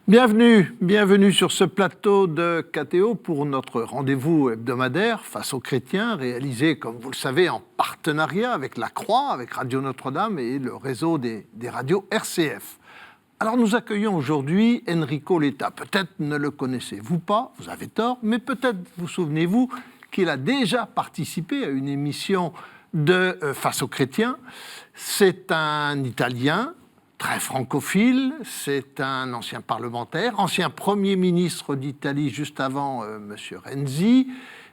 Bienvenue sur ce plateau de KTO pour notre rendez-vous hebdomadaire face aux chrétiens, réalisé, comme vous le savez, en partenariat avec La Croix, avec Radio Notre-Dame et le réseau des radios RCF. Alors nous accueillons aujourd'hui Enrico Letta. Peut-être ne le connaissez-vous pas, vous avez tort, mais peut-être vous souvenez-vous qu'il a déjà participé à une émission de Face aux chrétiens. C'est un Italien, très francophile, c'est un ancien parlementaire, ancien Premier ministre d'Italie juste avant M. Renzi,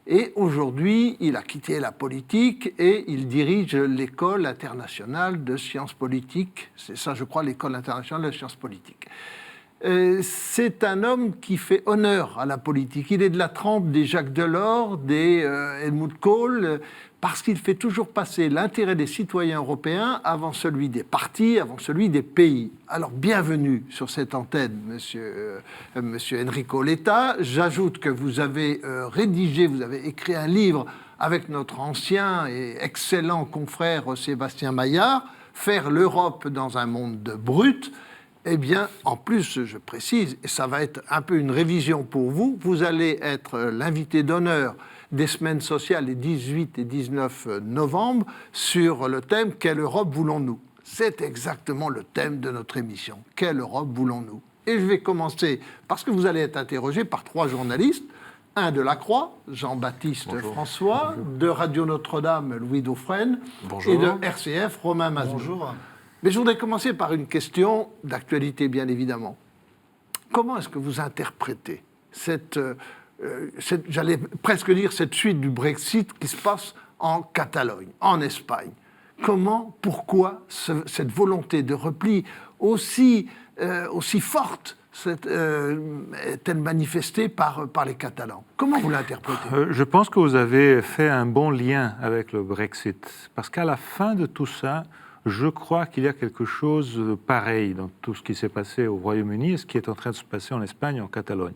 et aujourd'hui il a quitté la politique et il dirige l'École internationale de sciences politiques, c'est ça je crois, l'École internationale de sciences politiques. C'est un homme qui fait honneur à la politique. Il est de la trempe des Jacques Delors, des Helmut Kohl, parce qu'il fait toujours passer l'intérêt des citoyens européens avant celui des partis, avant celui des pays. Alors, bienvenue sur cette antenne, monsieur Enrico Letta. J'ajoute que vous avez vous avez écrit un livre avec notre ancien et excellent confrère Sébastien Maillard, « Faire l'Europe dans un monde de brutes ». Eh bien, en plus, je précise, et ça va être un peu une révision pour vous, vous allez être l'invité d'honneur des semaines sociales les 18 et 19 novembre sur le thème « Quelle Europe voulons-nous » C'est exactement le thème de notre émission. « Quelle Europe voulons-nous » Et je vais commencer, parce que vous allez être interrogé par 3 journalistes, un de La Croix, Jean-Baptiste Bonjour. François, Bonjour. De Radio Notre-Dame, Louis Dauphren, Bonjour. et de RCF, Romain Mazou. Bonjour. Mais je voudrais commencer par une question d'actualité, bien évidemment. Comment est-ce que vous interprétez j'allais presque dire, cette suite du Brexit qui se passe en Catalogne, en Espagne? Pourquoi cette volonté de repli aussi forte est-elle manifestée par les Catalans? Comment vous l'interprétez? Je pense que vous avez fait un bon lien avec le Brexit, parce qu'à la fin de tout ça, je crois qu'il y a quelque chose de pareil dans tout ce qui s'est passé au Royaume-Uni et ce qui est en train de se passer en Espagne et en Catalogne.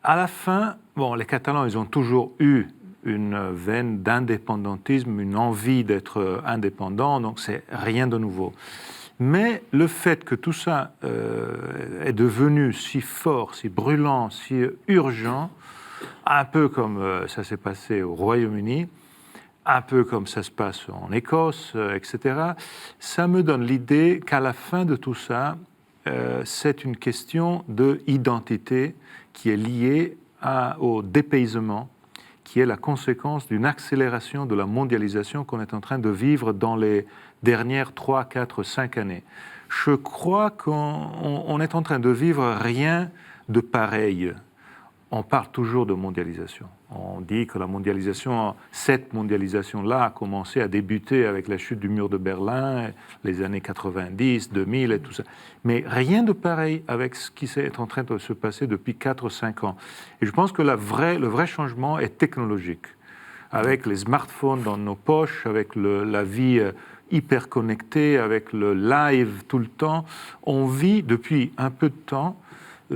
À la fin, les Catalans, ils ont toujours eu une veine d'indépendantisme, une envie d'être indépendants, donc c'est rien de nouveau. Mais le fait que tout ça est devenu si fort, si brûlant, si urgent, un peu comme ça s'est passé au Royaume-Uni, un peu comme ça se passe en Écosse, etc., ça me donne l'idée qu'à la fin de tout ça, c'est une question d'identité qui est liée au dépaysement, qui est la conséquence d'une accélération de la mondialisation qu'on est en train de vivre dans les dernières 3, 4, 5 années. Je crois qu'on est en train de vivre rien de pareil. On parle toujours de mondialisation. On dit que la mondialisation, cette mondialisation-là a commencé à débuter avec la chute du mur de Berlin, les années 90, 2000 et tout ça. Mais rien de pareil avec ce qui est en train de se passer depuis 4-5 ans. Et je pense que le vrai changement est technologique. Avec les smartphones dans nos poches, avec la vie hyper connectée, avec le live tout le temps, on vit depuis un peu de temps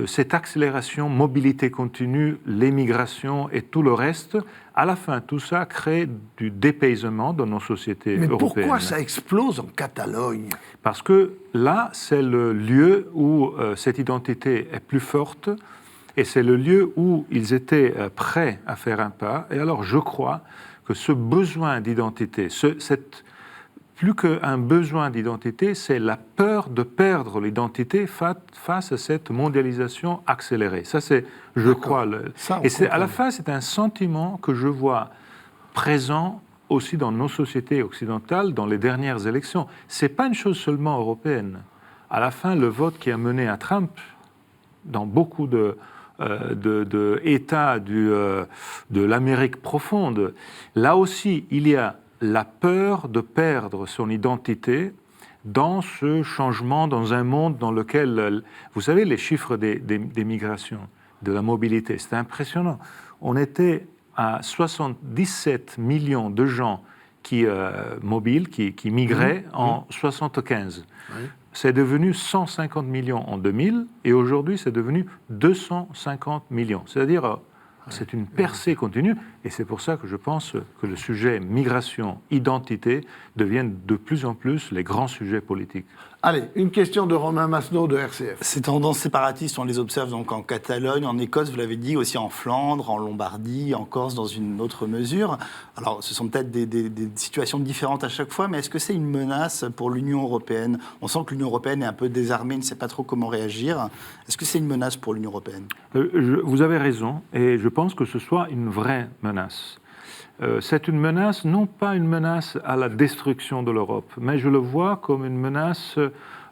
cette accélération, mobilité continue, l'émigration et tout le reste. À la fin, tout ça crée du dépaysement dans nos sociétés européennes. Mais pourquoi ça explose en Catalogne? Parce que là, c'est le lieu où cette identité est plus forte et c'est le lieu où ils étaient prêts à faire un pas. Et alors, je crois que ce besoin d'identité, plus qu'un besoin d'identité, c'est la peur de perdre l'identité face à cette mondialisation accélérée. Ça, c'est, je crois, à la fin, c'est un sentiment que je vois présent aussi dans nos sociétés occidentales, dans les dernières élections. C'est pas une chose seulement européenne. À la fin, le vote qui a mené à Trump, dans beaucoup d'États de l'Amérique profonde, là aussi, il y a la peur de perdre son identité dans ce changement, dans un monde dans lequel, vous savez, les chiffres des migrations, de la mobilité, c'est impressionnant. On était à 77 millions de gens mobiles, qui migraient en 75. Oui. C'est devenu 150 millions en 2000 et aujourd'hui c'est devenu 250 millions. C'est-à-dire c'est une percée continue Et c'est pour ça que je pense que le sujet migration, identité deviennent de plus en plus les grands sujets politiques. Allez, une question de Romain Masneau de RCF. Ces tendances séparatistes, on les observe donc en Catalogne, en Écosse, vous l'avez dit, aussi en Flandre, en Lombardie, en Corse, dans une autre mesure. Alors, ce sont peut-être des situations différentes à chaque fois, mais est-ce que c'est une menace pour l'Union européenne ? On sent que l'Union européenne est un peu désarmée, ne sait pas trop comment réagir. Est-ce que c'est une menace pour l'Union européenne ? Vous avez raison, et je pense que ce soit une vraie menace. C'est une menace, non pas une menace à la destruction de l'Europe, mais je le vois comme une menace.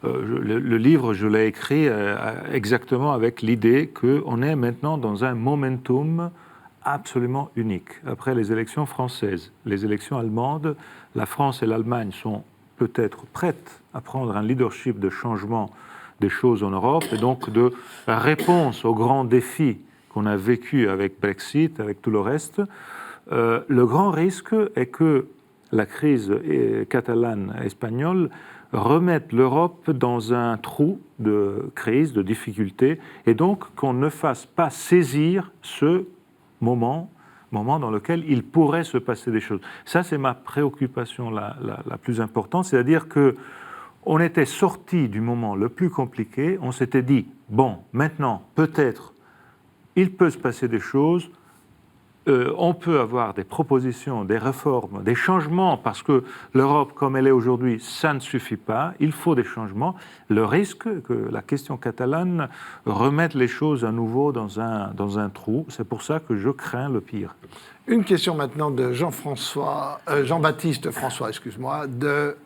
Le livre, je l'ai écrit exactement avec l'idée qu'on est maintenant dans un momentum absolument unique. Après les élections françaises, les élections allemandes, la France et l'Allemagne sont peut-être prêtes à prendre un leadership de changement des choses en Europe et donc de réponse aux grands défis qu'on a vécus avec Brexit, avec tout le reste. Le grand risque est que la crise catalane espagnole remette l'Europe dans un trou de crise, de difficulté, et donc qu'on ne fasse pas saisir ce moment dans lequel il pourrait se passer des choses. Ça, c'est ma préoccupation la plus importante, c'est-à-dire que on était sorti du moment le plus compliqué, on s'était dit, bon, maintenant, peut-être, il peut se passer des choses, on peut avoir des propositions, des réformes, des changements, parce que l'Europe, comme elle est aujourd'hui, ça ne suffit pas, il faut des changements. Le risque que la question catalane remette les choses à nouveau dans un trou, c'est pour ça que je crains le pire. Une question maintenant de Jean-Baptiste François, de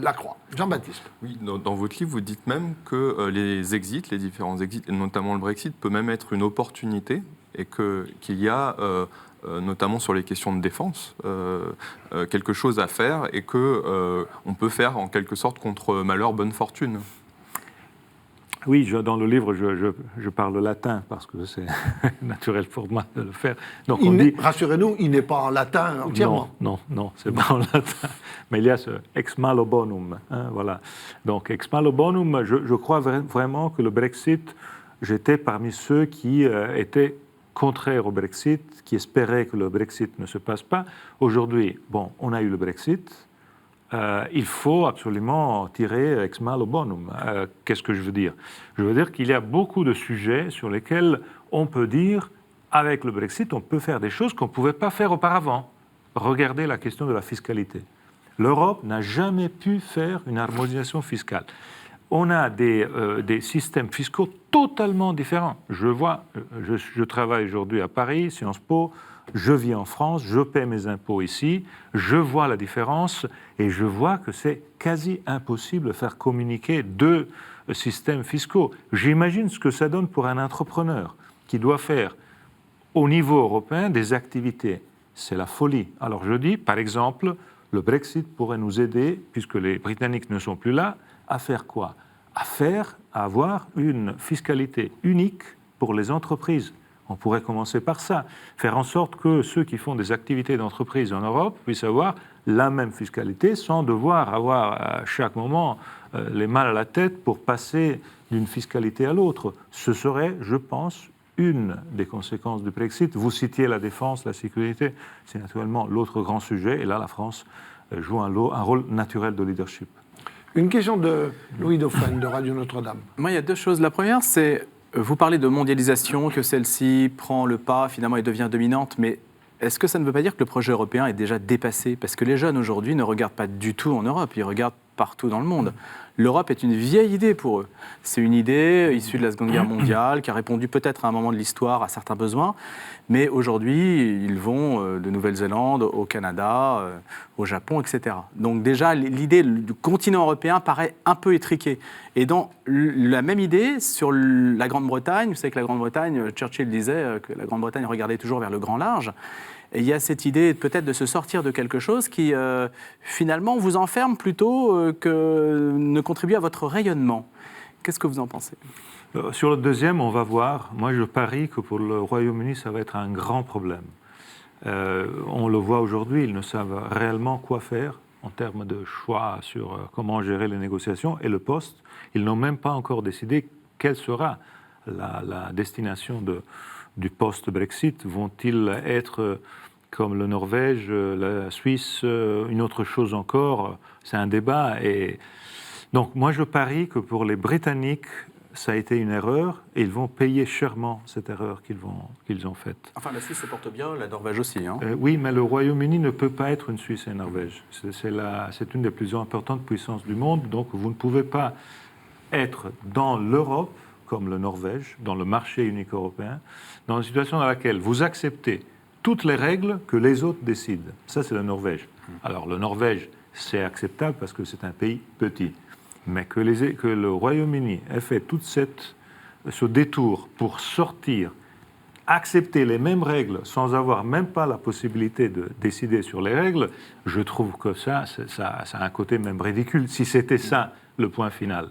La Croix. Jean-Baptiste. Oui, dans votre livre, vous dites même que les différents exits, et notamment le Brexit, peut même être une opportunité et qu'il y a, notamment sur les questions de défense, quelque chose à faire et qu'on peut faire en quelque sorte contre malheur, bonne fortune. Oui, dans le livre, je parle latin parce que c'est naturel pour moi de le faire. Donc rassurez-nous, il n'est pas en latin entièrement. Non, c'est pas en latin. Mais il y a ce ex malo bonum. Voilà. Donc, ex malo bonum, je crois vraiment que le Brexit, j'étais parmi ceux qui étaient contraires au Brexit, qui espéraient que le Brexit ne se passe pas. Aujourd'hui, bon, on a eu le Brexit. Il faut absolument tirer ex malo bonum. Qu'est-ce que je veux dire ? Je veux dire qu'il y a beaucoup de sujets sur lesquels on peut dire, avec le Brexit, on peut faire des choses qu'on ne pouvait pas faire auparavant. Regardez la question de la fiscalité. L'Europe n'a jamais pu faire une harmonisation fiscale. On a des systèmes fiscaux totalement différents. Je travaille aujourd'hui à Paris, Sciences Po, je vis en France, je paie mes impôts ici, je vois la différence et je vois que c'est quasi impossible de faire communiquer deux systèmes fiscaux. J'imagine ce que ça donne pour un entrepreneur qui doit faire au niveau européen des activités. C'est la folie. Alors je dis, par exemple, le Brexit pourrait nous aider, puisque les Britanniques ne sont plus là, à faire quoi ? À avoir une fiscalité unique pour les entreprises. On pourrait commencer par ça, faire en sorte que ceux qui font des activités d'entreprise en Europe puissent avoir la même fiscalité sans devoir avoir à chaque moment les mains à la tête pour passer d'une fiscalité à l'autre. Ce serait, je pense, une des conséquences du Brexit. Vous citiez la défense, la sécurité, c'est naturellement l'autre grand sujet, et là la France joue un rôle naturel de leadership. Une question de Louis Dauphren de Radio Notre-Dame. Moi, il y a deux choses. La première, c'est, vous parlez de mondialisation, que celle-ci prend le pas, finalement, et devient dominante, mais est-ce que ça ne veut pas dire que le projet européen est déjà dépassé ? Parce que les jeunes, aujourd'hui, ne regardent pas du tout en Europe, ils regardent partout dans le monde. L'Europe est une vieille idée pour eux. C'est une idée issue de la Seconde Guerre mondiale, qui a répondu peut-être à un moment de l'histoire à certains besoins, mais aujourd'hui, ils vont de Nouvelle-Zélande au Canada, au Japon, etc. Donc déjà, l'idée du continent européen paraît un peu étriquée. Et dans la même idée, sur la Grande-Bretagne, vous savez que la Grande-Bretagne, Churchill disait que la Grande-Bretagne regardait toujours vers le grand large. Et il y a cette idée peut-être de se sortir de quelque chose qui, finalement, vous enferme plutôt que ne contribue à votre rayonnement. Qu'est-ce que vous en pensez ? Sur le deuxième, on va voir. Moi, je parie que pour le Royaume-Uni, ça va être un grand problème. On le voit aujourd'hui, ils ne savent réellement quoi faire en termes de choix sur comment gérer les négociations et le poste. Ils n'ont même pas encore décidé quelle sera la destination du post-Brexit. Vont-ils être comme la Norvège, la Suisse, une autre chose encore, c'est un débat. Et donc moi je parie que pour les Britanniques, ça a été une erreur et ils vont payer chèrement cette erreur qu'ils ont faite. Enfin, la Suisse se porte bien, la Norvège aussi. Hein. Oui, mais le Royaume-Uni ne peut pas être une Suisse et une Norvège. C'est une des plus importantes puissances du monde, donc vous ne pouvez pas être dans l'Europe, comme la Norvège, dans le marché unique européen, dans une situation dans laquelle vous acceptez toutes les règles que les autres décident. Ça, c'est la Norvège. Alors, la Norvège, c'est acceptable parce que c'est un pays petit. Mais que le Royaume-Uni ait fait tout ce détour pour sortir, accepter les mêmes règles sans avoir même pas la possibilité de décider sur les règles, je trouve que ça a un côté même ridicule, si c'était ça le point final.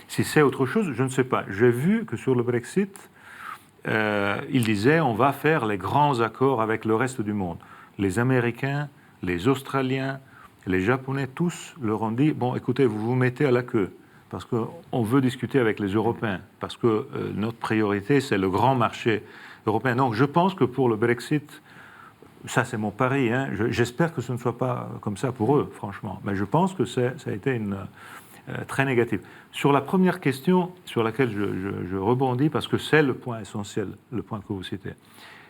Si c'est autre chose, je ne sais pas. J'ai vu que sur le Brexit, il disait on va faire les grands accords avec le reste du monde. Les Américains, les Australiens, les Japonais, tous leur ont dit bon, écoutez, vous vous mettez à la queue parce qu'on veut discuter avec les Européens, parce que notre priorité, c'est le grand marché européen. Donc je pense que pour le Brexit, ça c'est mon pari, hein, j'espère que ce ne soit pas comme ça pour eux, franchement, mais je pense que ça a été très négatif. Sur la première question sur laquelle je rebondis, parce que c'est le point essentiel, le point que vous citez.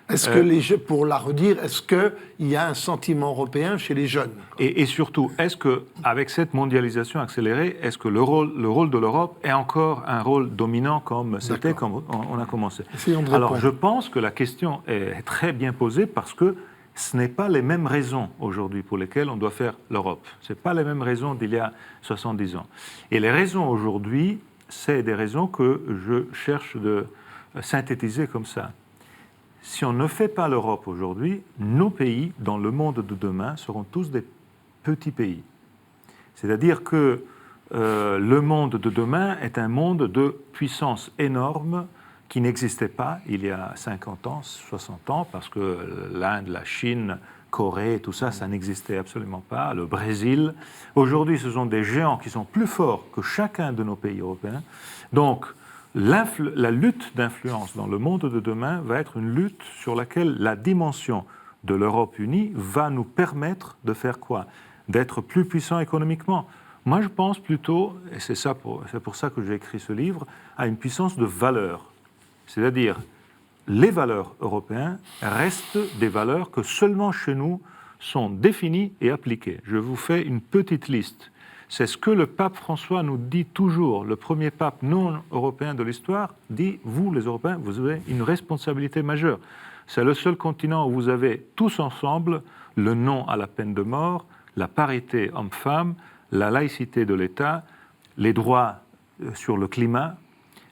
Est-ce que pour la redire, est-ce qu'il y a un sentiment européen chez les jeunes? Et surtout, est-ce qu'avec cette mondialisation accélérée, est-ce que le rôle de l'Europe est encore un rôle dominant comme c'était quand on a commencé? Alors je pense que la question est très bien posée parce que ce n'est pas les mêmes raisons aujourd'hui pour lesquelles on doit faire l'Europe. Ce n'est pas les mêmes raisons d'il y a 70 ans. Et les raisons aujourd'hui, c'est des raisons que je cherche de synthétiser comme ça. Si on ne fait pas l'Europe aujourd'hui, nos pays, dans le monde de demain, seront tous des petits pays. C'est-à-dire que le monde de demain est un monde de puissance énorme qui n'existait pas il y a 50 ans, 60 ans, parce que l'Inde, la Chine, Corée, tout ça, ça n'existait absolument pas. Le Brésil. Aujourd'hui, ce sont des géants qui sont plus forts que chacun de nos pays européens. Donc, la lutte d'influence dans le monde de demain va être une lutte sur laquelle la dimension de l'Europe unie va nous permettre de faire quoi? D'être plus puissants économiquement. Moi, je pense plutôt, et c'est pour ça que j'ai écrit ce livre, à une puissance de valeur. C'est-à-dire, les valeurs européennes restent des valeurs que seulement chez nous sont définies et appliquées. Je vous fais une petite liste. C'est ce que le pape François nous dit toujours. Le premier pape non européen de l'histoire dit « Vous, les Européens, vous avez une responsabilité majeure. C'est le seul continent où vous avez tous ensemble le non à la peine de mort, la parité homme-femme, la laïcité de l'État, les droits sur le climat,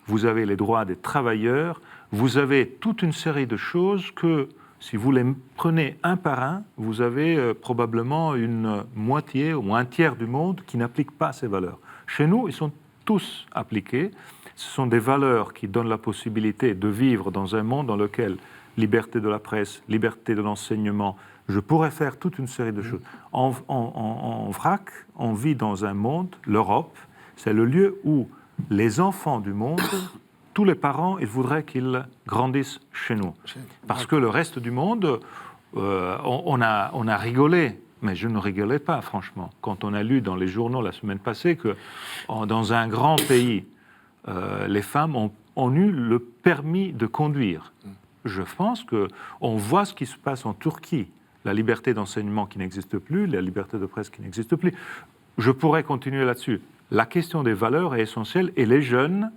vous avez les droits des travailleurs, vous avez toute une série de choses que, si vous les prenez un par un, vous avez probablement une moitié ou un tiers du monde qui n'applique pas ces valeurs. Chez nous, ils sont tous appliqués. Ce sont des valeurs qui donnent la possibilité de vivre dans un monde dans lequel liberté de la presse, liberté de l'enseignement, je pourrais faire toute une série de choses. En vrac, on vit dans un monde, l'Europe, c'est le lieu où les enfants du monde, tous les parents, ils voudraient qu'ils grandissent chez nous. Parce que le reste du monde, on a rigolé, mais je ne rigolais pas, franchement. Quand on a lu dans les journaux la semaine passée que dans un grand pays, les femmes ont eu le permis de conduire. Je pense qu'on voit ce qui se passe en Turquie. La liberté d'enseignement qui n'existe plus, la liberté de presse qui n'existe plus. Je pourrais continuer là-dessus. La question des valeurs est essentielle et les jeunes,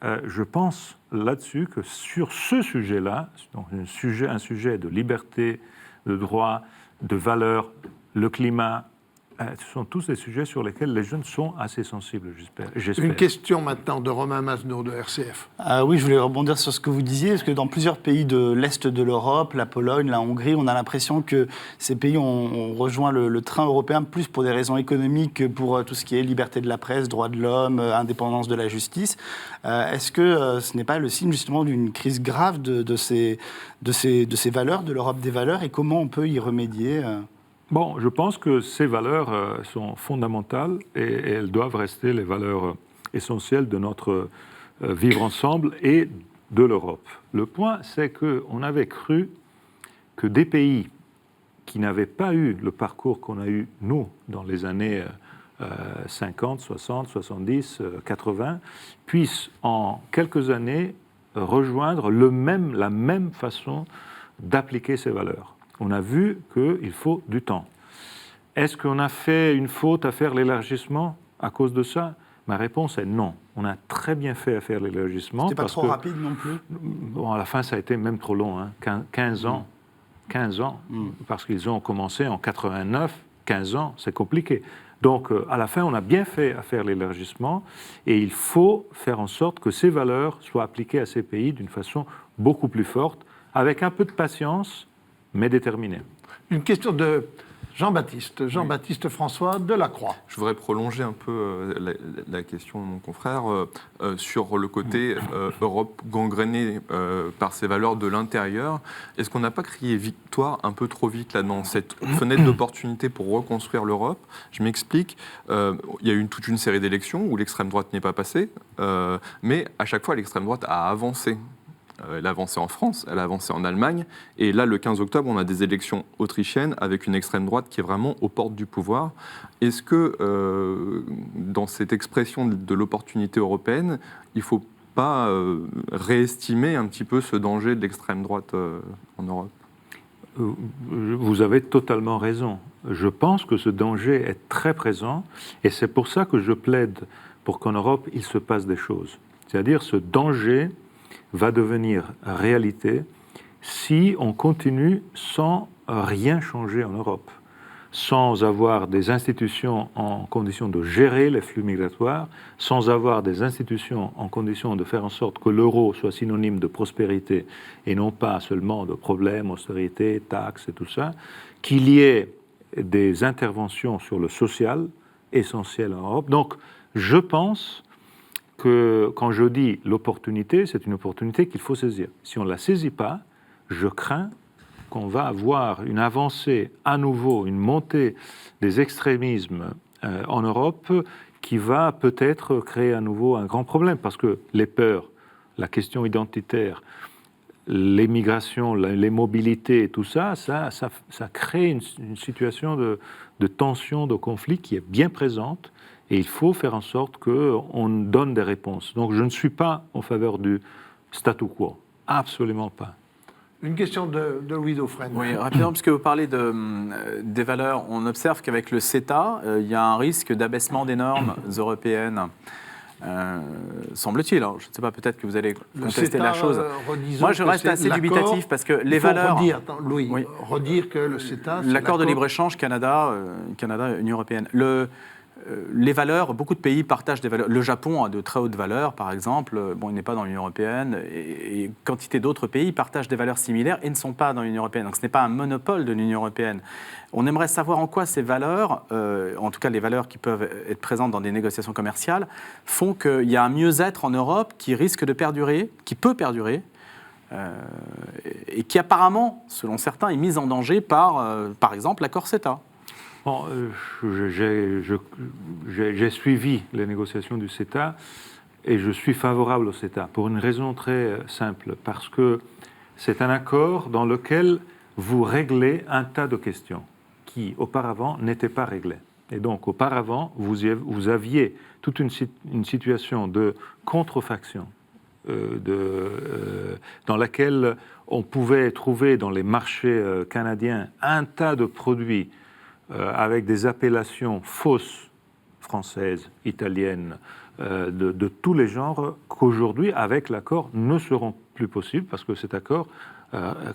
je pense là-dessus que sur ce sujet-là, donc un sujet de liberté, de droit, de valeurs, le climat, ce sont tous des sujets sur lesquels les jeunes sont assez sensibles, j'espère. Une question maintenant de Romain Masneau de RCF. Oui, je voulais rebondir sur ce que vous disiez, parce que dans plusieurs pays de l'Est de l'Europe, la Pologne, la Hongrie, on a l'impression que ces pays ont rejoint le train européen plus pour des raisons économiques que pour tout ce qui est liberté de la presse, droits de l'homme, indépendance de la justice. Est-ce que ce n'est pas le signe justement d'une crise grave de ces valeurs, de l'Europe des valeurs, et comment on peut y remédier Bon, je pense que ces valeurs sont fondamentales et elles doivent rester les valeurs essentielles de notre vivre ensemble et de l'Europe. Le point, c'est qu'on avait cru que des pays qui n'avaient pas eu le parcours qu'on a eu, nous, dans les années 50, 60, 70, 80, puissent en quelques années rejoindre la même façon d'appliquer ces valeurs. On a vu qu'il faut du temps. Est-ce qu'on a fait une faute à faire l'élargissement à cause de ça ? Ma réponse est non. On a très bien fait à faire l'élargissement. C'était pas trop rapide non plus ? Bon, à la fin, ça a été même trop long, 15 ans. 15 ans, parce qu'ils ont commencé en 89, 15 ans, c'est compliqué. Donc, à la fin, on a bien fait à faire l'élargissement et il faut faire en sorte que ces valeurs soient appliquées à ces pays d'une façon beaucoup plus forte, avec un peu de patience, mais déterminée. Une question de Jean-Baptiste François Delacroix. Je voudrais prolonger un peu la question de mon confrère sur le côté Europe gangrénée par ses valeurs de l'intérieur. Est-ce qu'on n'a pas crié victoire un peu trop vite là dans cette fenêtre d'opportunité pour reconstruire l'Europe ? Je m'explique. Il y a eu toute une série d'élections où l'extrême droite n'est pas passée, mais à chaque fois l'extrême droite a avancé. Elle a avancé en France, elle a avancé en Allemagne, et là, le 15 octobre, on a des élections autrichiennes avec une extrême droite qui est vraiment aux portes du pouvoir. Est-ce que, dans cette expression de l'opportunité européenne, il ne faut pas réestimer un petit peu ce danger de l'extrême droite en Europe ? Vous avez totalement raison. Je pense que ce danger est très présent, et c'est pour ça que je plaide pour qu'en Europe, il se passe des choses. C'est-à-dire, ce danger va devenir réalité si on continue sans rien changer en Europe, sans avoir des institutions en condition de gérer les flux migratoires, sans avoir des institutions en condition de faire en sorte que l'euro soit synonyme de prospérité et non pas seulement de problèmes, austérité, taxes et tout ça, qu'il y ait des interventions sur le social essentielles en Europe. Donc, je pense que quand je dis l'opportunité, c'est une opportunité qu'il faut saisir. Si on ne la saisit pas, je crains qu'on va avoir une avancée à nouveau, une montée des extrémismes en Europe qui va peut-être créer à nouveau un grand problème, parce que les peurs, la question identitaire, les migrations, les mobilités, tout ça, ça crée une situation de tension, de conflit qui est bien présente. Et il faut faire en sorte qu'on donne des réponses. Donc je ne suis pas en faveur du statu quo. Absolument pas. Une question de Louis Dauphren. Oui, rapidement, puisque vous parlez des valeurs, on observe qu'avec le CETA, il y a un risque d'abaissement des normes européennes. Semble-t-il. Je ne sais pas, peut-être que vous allez contester la chose. Moi, je reste assez dubitatif parce que les valeurs. Redire que le CETA. L'accord de libre-échange Canada-Union européenne. Les valeurs, beaucoup de pays partagent des valeurs. Le Japon a de très hautes valeurs, par exemple. Bon, il n'est pas dans l'Union européenne. Et quantité d'autres pays partagent des valeurs similaires et ne sont pas dans l'Union européenne. Donc ce n'est pas un monopole de l'Union européenne. On aimerait savoir en quoi ces valeurs, en tout cas les valeurs qui peuvent être présentes dans des négociations commerciales, font qu'il y a un mieux-être en Europe qui risque de perdurer, qui peut perdurer, et qui apparemment, selon certains, est mis en danger par exemple, l'accord CETA. Bon, j'ai suivi les négociations du CETA et je suis favorable au CETA pour une raison très simple, parce que c'est un accord dans lequel vous réglez un tas de questions qui auparavant n'étaient pas réglées. Et donc auparavant, vous aviez toute une situation de contrefaction dans laquelle on pouvait trouver dans les marchés canadiens un tas de produits avec des appellations fausses, françaises, italiennes, de tous les genres, qu'aujourd'hui, avec l'accord, ne seront plus possibles, parce que cet accord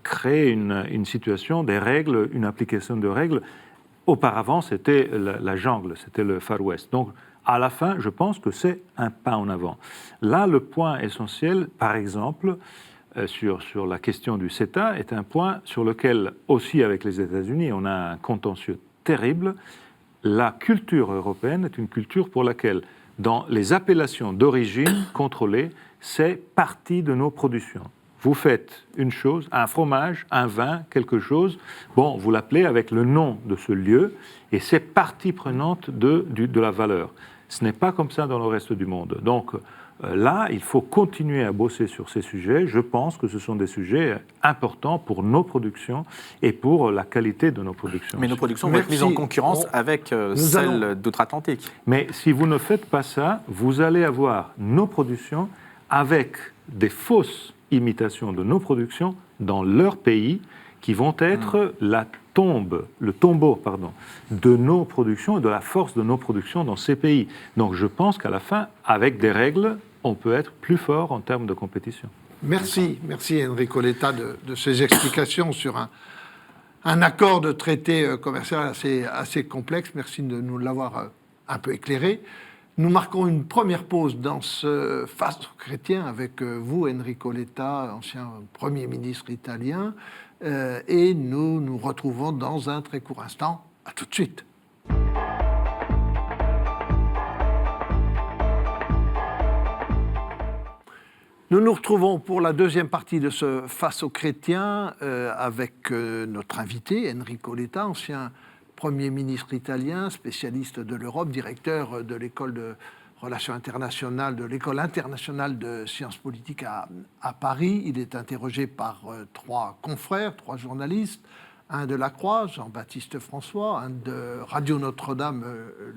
crée une situation, des règles, une application de règles. Auparavant, c'était la jungle, c'était le Far West. Donc, à la fin, je pense que c'est un pas en avant. Là, le point essentiel, par exemple, sur la question du CETA, est un point sur lequel, aussi avec les États-Unis, on a un contentieux terrible. La culture européenne est une culture pour laquelle, dans les appellations d'origine contrôlées, c'est partie de nos productions. Vous faites une chose, un fromage, un vin, quelque chose, bon, vous l'appelez avec le nom de ce lieu, et c'est partie prenante de la valeur. Ce n'est pas comme ça dans le reste du monde. Donc là, il faut continuer à bosser sur ces sujets. Je pense que ce sont des sujets importants pour nos productions et pour la qualité de nos productions. Mais nos productions vont être mises en concurrence avec celles d'outre-Atlantique. Mais si vous ne faites pas ça, vous allez avoir nos productions avec des fausses imitations de nos productions dans leur pays qui vont être le tombeau de nos productions et de la force de nos productions dans ces pays. Donc je pense qu'à la fin, avec des règles, on peut être plus fort en termes de compétition. Merci Enrico Letta de ces explications sur un accord de traité commercial assez complexe. Merci de nous l'avoir un peu éclairé. Nous marquons une première pause dans ce Face aux chrétiens avec vous, Enrico Letta, ancien Premier ministre italien, et nous nous retrouvons dans un très court instant. À tout de suite. Nous nous retrouvons pour la deuxième partie de ce Face aux chrétiens avec notre invité, Enrico Letta, ancien Premier ministre italien, spécialiste de l'Europe, directeur de l'école de relations internationales, de l'école internationale de sciences politiques à Paris. Il est interrogé par trois confrères, trois journalistes, un de La Croix, Jean-Baptiste François, un de Radio Notre-Dame,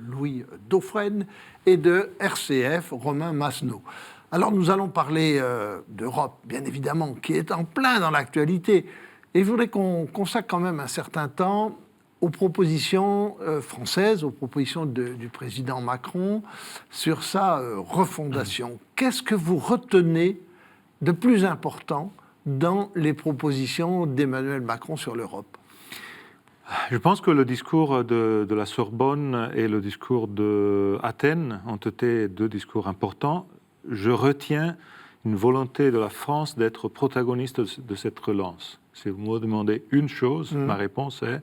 Louis Dauphren, et de RCF, Romain Masneau. Alors nous allons parler d'Europe, bien évidemment, qui est en plein dans l'actualité. Et je voudrais qu'on consacre quand même un certain temps aux propositions françaises, aux propositions du président Macron sur sa refondation. Qu'est-ce que vous retenez de plus important dans les propositions d'Emmanuel Macron sur l'Europe ? Je pense que le discours de la Sorbonne et le discours d'Athènes ont été deux discours importants. Je retiens une volonté de la France d'être protagoniste de cette relance. Si vous me demandez une chose, ma réponse est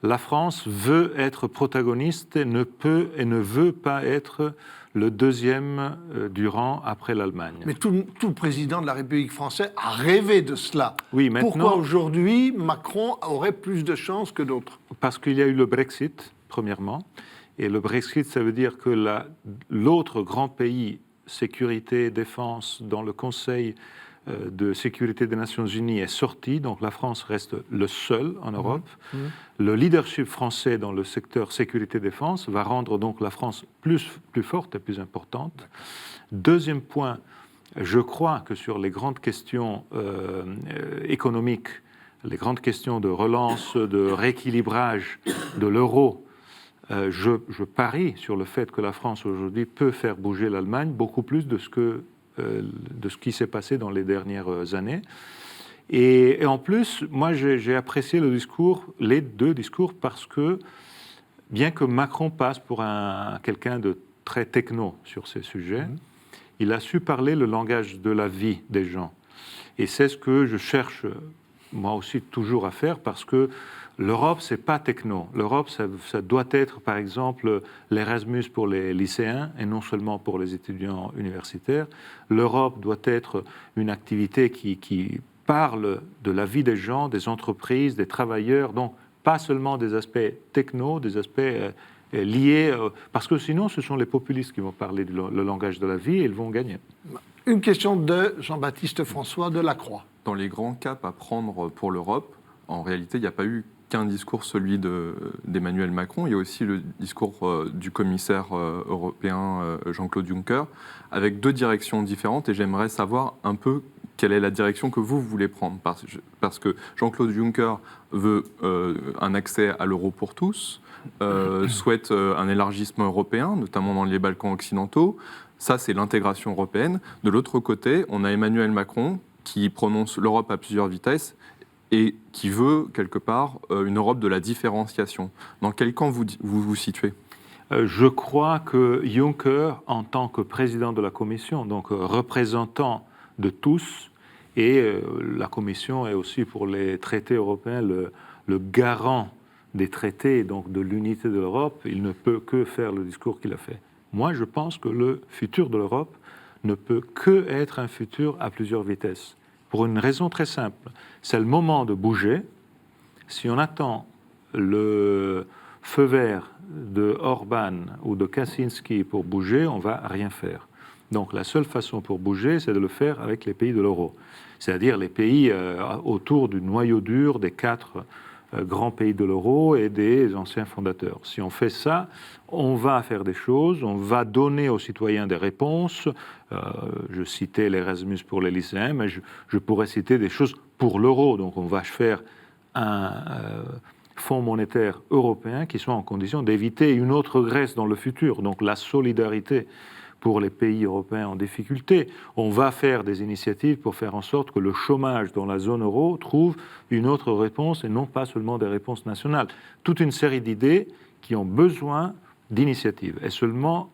la France veut être protagoniste et ne peut et ne veut pas être le deuxième du rang après l'Allemagne. Mais tout président de la République française a rêvé de cela. Oui, maintenant, pourquoi aujourd'hui Macron aurait plus de chances que d'autres ? Parce qu'il y a eu le Brexit, premièrement. Et le Brexit, ça veut dire que l'autre grand pays sécurité, défense, dans le Conseil de sécurité des Nations Unies est sorti, donc la France reste le seul en Europe. Le leadership français dans le secteur sécurité-défense va rendre donc la France plus forte et plus importante. Deuxième point, je crois que sur les grandes questions économiques, les grandes questions de relance, de rééquilibrage de l'euro, je parie sur le fait que la France aujourd'hui peut faire bouger l'Allemagne beaucoup plus de ce qui s'est passé dans les dernières années. Et en plus, moi j'ai apprécié les deux discours parce que, bien que Macron passe pour quelqu'un de très techno sur ces sujets, il a su parler le langage de la vie des gens. Et c'est ce que je cherche moi aussi toujours à faire parce que l'Europe, c'est pas techno. L'Europe, ça doit être, par exemple, l'Erasmus pour les lycéens et non seulement pour les étudiants universitaires. L'Europe doit être une activité qui parle de la vie des gens, des entreprises, des travailleurs, donc pas seulement des aspects techno, des aspects liés, parce que sinon, ce sont les populistes qui vont parler le langage de la vie et ils vont gagner. Une question de Jean-Baptiste François de La Croix. Dans les grands caps à prendre pour l'Europe, en réalité, il n'y a pas eu qu'un discours, celui d'Emmanuel Macron. Il y a aussi le discours du commissaire européen Jean-Claude Juncker, avec deux directions différentes. Et j'aimerais savoir un peu quelle est la direction que vous voulez prendre. Parce que Jean-Claude Juncker veut un accès à l'euro pour tous, souhaite un élargissement européen, notamment dans les Balkans occidentaux. Ça, c'est l'intégration européenne. De l'autre côté, on a Emmanuel Macron qui prononce l'Europe à plusieurs vitesses et qui veut, quelque part, une Europe de la différenciation. Dans quel camp vous situez ? Je crois que Juncker, en tant que président de la Commission, donc représentant de tous, et la Commission est aussi pour les traités européens le garant des traités, donc de l'unité de l'Europe, il ne peut que faire le discours qu'il a fait. Moi, je pense que le futur de l'Europe ne peut que être un futur à plusieurs vitesses. Pour une raison très simple, c'est le moment de bouger. Si on attend le feu vert de Orban ou de Kaczynski pour bouger, on ne va rien faire. Donc la seule façon pour bouger, c'est de le faire avec les pays de l'euro. C'est-à-dire les pays autour du noyau dur des 4 grands pays de l'euro et des anciens fondateurs. Si on fait ça, on va faire des choses, on va donner aux citoyens des réponses. Je citais l'Erasmus pour les lycéens, mais je pourrais citer des choses pour l'euro. Donc on va faire un fonds monétaire européen qui soit en condition d'éviter une autre Grèce dans le futur. Donc la solidarité pour les pays européens en difficulté. On va faire des initiatives pour faire en sorte que le chômage dans la zone euro trouve une autre réponse et non pas seulement des réponses nationales. Toute une série d'idées qui ont besoin d'initiatives. Et seulement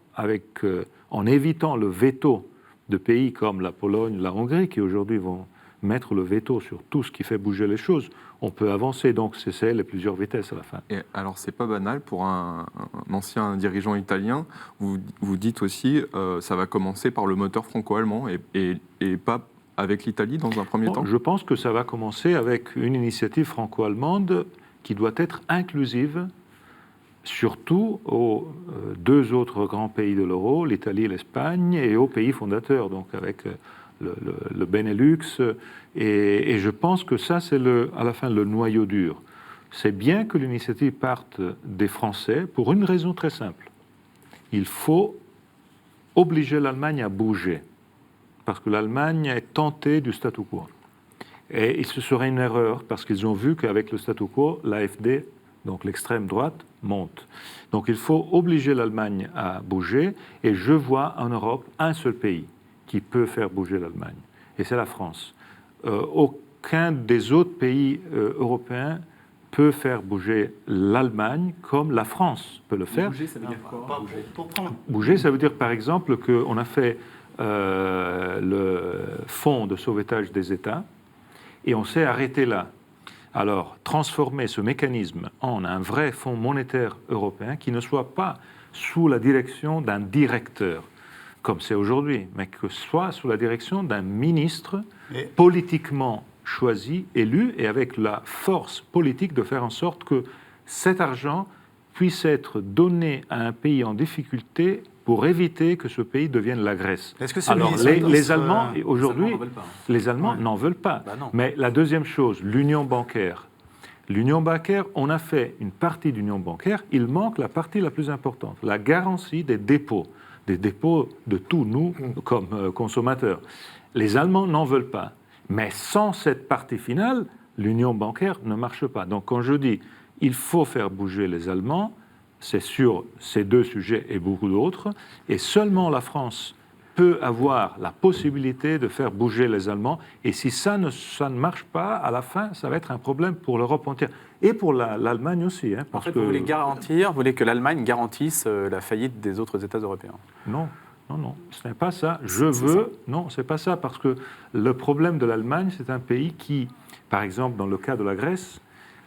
en évitant le veto de pays comme la Pologne, la Hongrie, qui aujourd'hui vont mettre le veto sur tout ce qui fait bouger les choses, on peut avancer. Donc c'est les plusieurs vitesses à la fin. Et alors, c'est pas banal pour un ancien dirigeant italien. Vous dites aussi, ça va commencer par le moteur franco-allemand et pas avec l'Italie dans un premier temps. Je pense que ça va commencer avec une initiative franco-allemande qui doit être inclusive, surtout aux 2 autres grands pays de l'euro, l'Italie et l'Espagne, et aux pays fondateurs, donc avec le Benelux, et je pense que ça, c'est à la fin le noyau dur. C'est bien que l'initiative parte des Français pour une raison très simple. Il faut obliger l'Allemagne à bouger, parce que l'Allemagne est tentée du statu quo. Et ce serait une erreur, parce qu'ils ont vu qu'avec le statu quo, l'AfD, donc l'extrême droite, monte. Donc il faut obliger l'Allemagne à bouger, et je vois en Europe un seul pays qui peut faire bouger l'Allemagne, et c'est la France. Aucun des autres pays européens peut faire bouger l'Allemagne comme la France peut le faire. Bouger, ça veut dire quoi? Bouger, ça veut dire par exemple qu'on a fait le fonds de sauvetage des États et on s'est arrêté là. Alors, transformer ce mécanisme en un vrai fonds monétaire européen qui ne soit pas sous la direction d'un directeur, comme c'est aujourd'hui, mais que ce soit sous la direction d'un ministre politiquement choisi, élu, et avec la force politique de faire en sorte que cet argent puisse être donné à un pays en difficulté pour éviter que ce pays devienne la Grèce. Est-ce que c'est alors, les Allemands, aujourd'hui, les Allemands Ouais. n'en veulent pas. Bah non. Mais la deuxième chose, l'union bancaire. L'union bancaire, on a fait une partie d'union bancaire, il manque la partie la plus importante, la garantie des dépôts de tous nous comme consommateurs. Les Allemands n'en veulent pas. Mais sans cette partie finale, l'union bancaire ne marche pas. Donc quand je dis il faut faire bouger les Allemands, c'est sur ces 2 sujets et beaucoup d'autres, et seulement la France peut avoir la possibilité de faire bouger les Allemands, et si ça ne marche pas, à la fin, ça va être un problème pour l'Europe entière, et pour l'Allemagne aussi. En fait, vous voulez que l'Allemagne garantisse la faillite des autres États européens? Non, ce n'est pas ça. Non, c'est pas ça, parce que le problème de l'Allemagne, c'est un pays qui, par exemple, dans le cas de la Grèce,